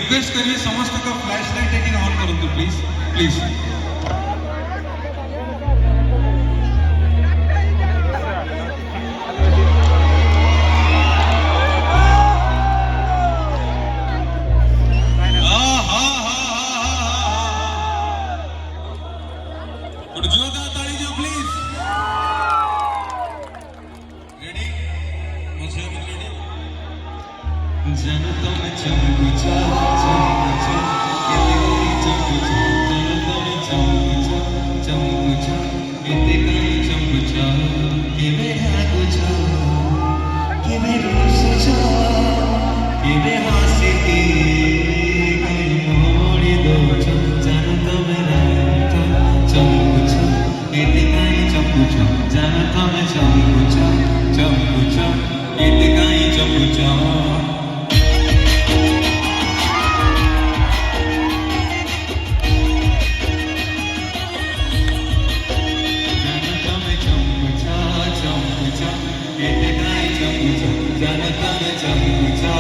Request करिए समस्त का फ्लैश लाइट एक ऑन करो तो प्लीज प्लीज जोरदार ताली दो प्लीज रेडी मुझे रेडी जनता में चमक जा चमक जा ये तेरी चमक जा जनता में चमक जा चमक जा ये तेरी चमक जा कि मेरा गुजा कि मेरा सजा कि मेरा सिटी कहीं मोड़ी दो जनता में रहता चमक जा ये तेरी चमक जा जनता में चमक जा चमक जा ये तेरी चमक जा जनता में चमचा चमचा ये गाय चमचा जनता में चमचा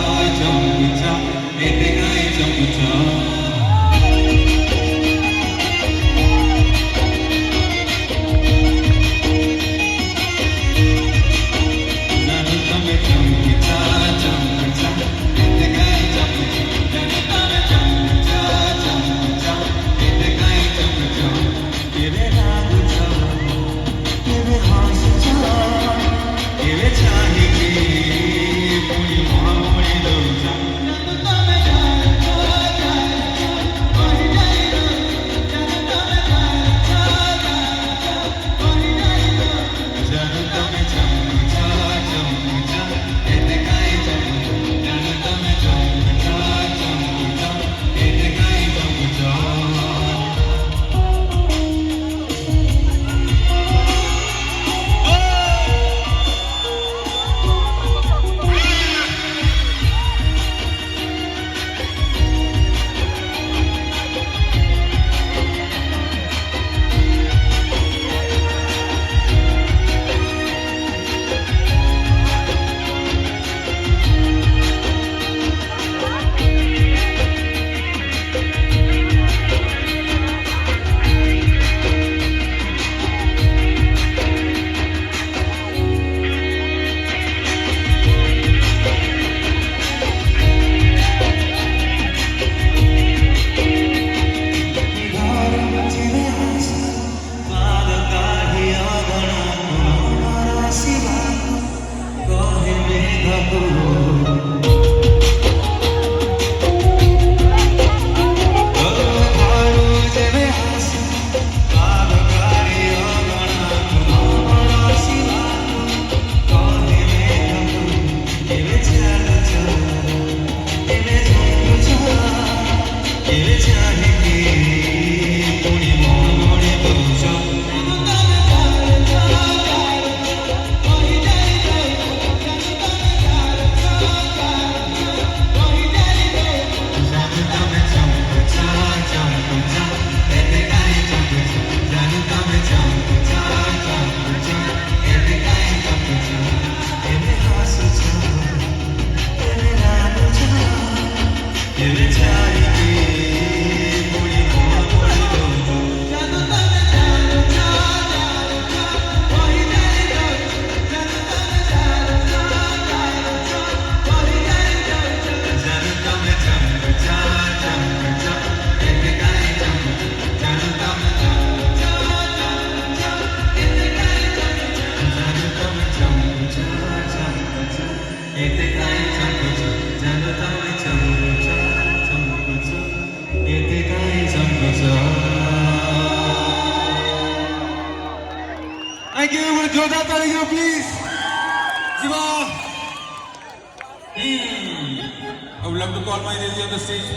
चमचा ये गाय चमचा जनता में चमचा चमचा ये गाय चमचा ये मेरा गुजा ये मेरा सजा ये वे चाहेंगे पूरी मोहब्बत दो जनता में जनता में चमचा चमचा ये गाय चमचा जनता में चमचा चमचा ये गाय चमचा Thank you. Everyone, जोरदार ताली दो please. Siva. I would love to call my lady on the stage.